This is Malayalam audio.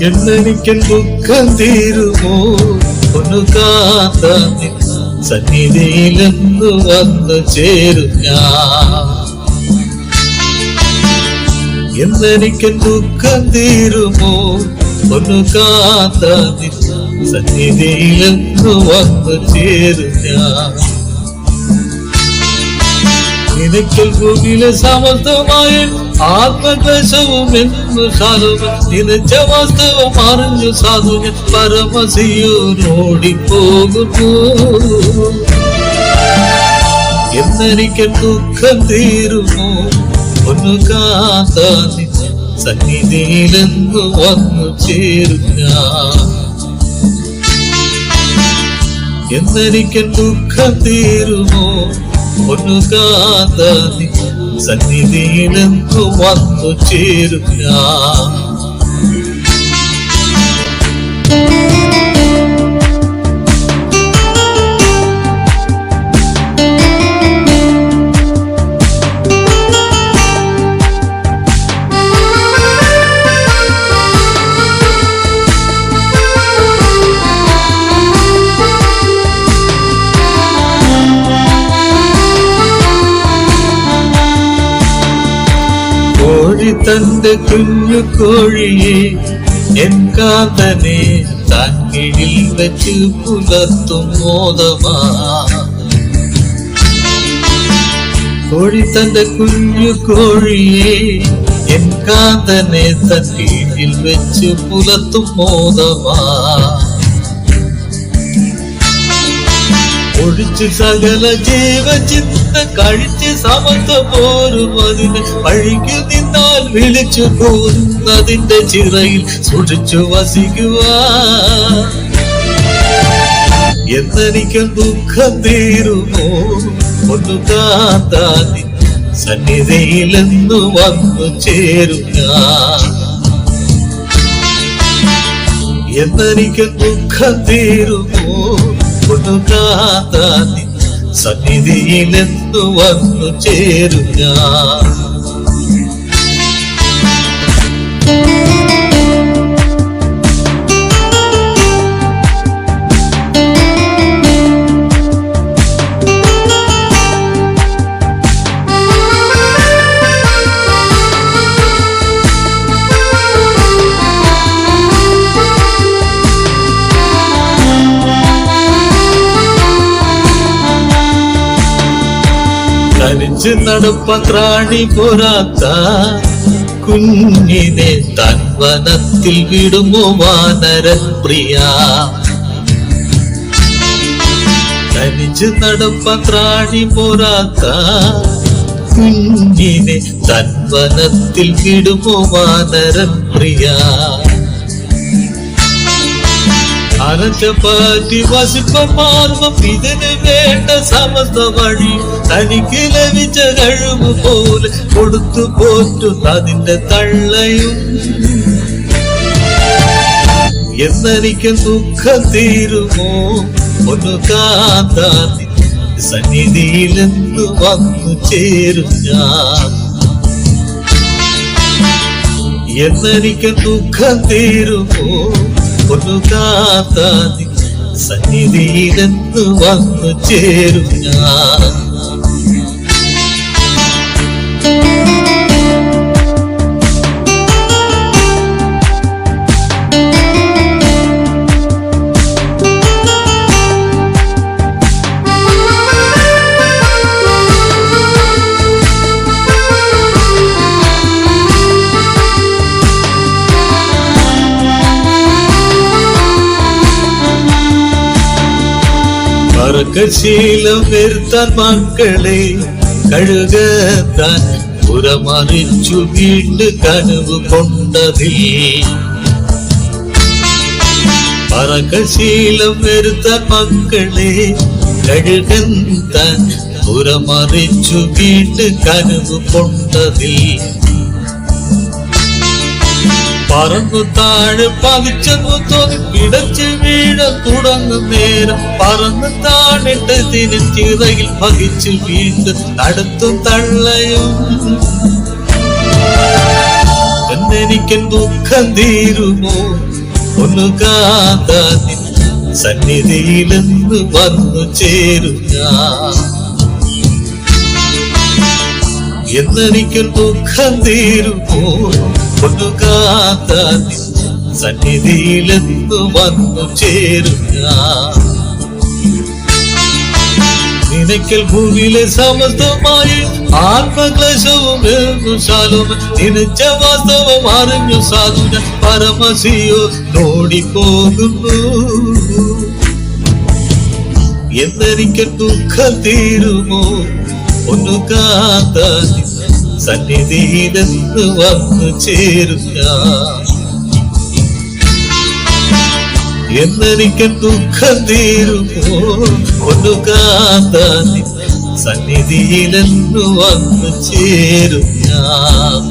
എന്നെനിക്കൻ ദുഃഖം തീരുമോ ഒന്നു കാത്താൻ സന്നിധിയിലെന്നു വന്നു ചേരും ഞാൻ. എന്നെനിക്കൻ ദുഃഖം തീരുമോ ഒന്നു കാത്താൻ സന്നിധിയിലെന്നു വന്നു ചേരും ഞാൻ. നിനക്കൽ ഭൂമിയിലെ സമർത്ഥമായ ആത്മക്ലേശവും എന്നു സാധുവൻ നിനച്ച വാസ്തവം അറിഞ്ഞു സാധുവൻ പരമസിയോനോടിപ്പോകുന്നു. എന്നെനിക്കൻ ദുഃഖം തീരുമോ ഒന്നു കാത്താൻ സന്നിധിയിലെന്നു വന്നു ചേരും ഞാൻ. എന്നെനിക്കൻ ദുഃഖം തീരുമോ ഒന്നു കാത്താൻ സന്നിധിയിലെന്നു വന്നു ചേരും ഞാൻ. കോഴി തന്റെ കുഞ്ഞു കോഴിയെ എൻ കാന്തനെ താൻ കീഴിൽ വെച്ച് പുലർത്തും മോദമാ. കോഴി തന്റെ കുഞ്ഞു കോഴിയെ എൻ കാന്തനെ താൻ കീഴിൽ വെച്ച് പുലർത്തും മോദമാ. ഒഴിച്ച് സകല ജീവചിന്ത കഴിച്ച് സമത്വ പോരും അതിന് വഴിക്കു നിന്നാൽ വിളിച്ചു പോരുന്നതിന്റെ ചിറയിൽ സൂക്ഷിച്ചു വസിക്കുവാ. എന്നെനിക്ക് ദുഃഖം തീരുമോ ഒന്നു കാത്താൻ സന്നിധിയിലെന്നു വന്നു ചേരും ഞാൻ. എന്നെനിക്ക് ദുഃഖം തീരുമോ ഒന്നു കാത്താൻ സന്നിധിയിലെന്നു വന്നു ചേരും ഞാൻ. തനിച്ച് നടപ്പാൻ ത്രാണി പോരാത്ത കുഞ്ഞിനെ തൻ വനത്തിൽ വിടുമോ വാനരൻ പ്രിയ. തനിച്ച് നടപ്പാൻ ത്രാണി പോരാത്ത കുഞ്ഞിനെ തൻ വനത്തിൽ വിടുമോ വാനരൻ പ്രിയ. അനച്ചപ്പാറ്റി വസിപ്പമാർവം ഇതിന് വേണ്ട സമസ്ത വഴി തനിക്ക് ലഭിച്ച കഴിവ് പോലെ കൊടുത്തു പോറ്റുന്ന അതിന്റെ തള്ളയും. എന്നെനിക്ക് ദുഃഖം തീരുമോ ഒന്നു കാത്താൻ സന്നിധിയിലെന്നു വന്നു ചേരും ഞാൻ. എന്നെനിക്ക് ദുഃഖം തീരുമോ ഒന്നു കാത്താൻ സന്നിധിയിലെന്നു വന്നു ചേരും ഞാൻ. ശീലം വരുത്താൻ മക്കളെ കഴുകത്താൻ പുറമറിച്ചു വീണ്ടും കനവ് കൊണ്ടതിൽ. പറക്കശീലം വരുത്താൻ മക്കളെ കഴുകത്താൻ പുറമറിച്ചു വീണ്ടും കനവ് കൊണ്ടതിൽ. പറന്നു താഴെ പതിച്ചെന്നു തോന്നി പിടച്ച് വീഴാൻ തുടങ്ങും നേരം പറന്ന് താണിട്ട് തിരിച്ചിറയിൽ പതിച്ച് വീണ്ടും നടത്തും തള്ളയും. ഇന്നെനിക്ക് ദുഃഖം തീരുമോ ഒന്നു കാത്താൻ സന്നിധിയിലെന്ന് വന്നു ചേരും ഞാൻ. എന്നെനിക്ക് ദുഃഖം തീരുമോ ഒന്നു കാത്താൻ സന്നിധിയിലെന്ന് വന്നു ചേരും ഞാൻ. നിനക്കൽ ഭൂമിയിലെ സമസ്തമായി ആത്മക്ലേശവും ശാലും നിനച്ച വാസ്തവം അറിഞ്ഞു സാധുന പരമസിയോ നോടിപ്പോകുന്നു. എന്നെനിക്ക് ദുഃഖം തീരുമോ ഒന്നു കാത്താൻ സന്നിധിയിലെന്ന് വന്നു ചേരും ഞാൻ. എന്നെനിക്ക് ദുഃഖം തീരുമോ ഒന്നു കാത്താൻ സന്നിധിയിലെന്ന് വന്നു ചേരും ഞാൻ.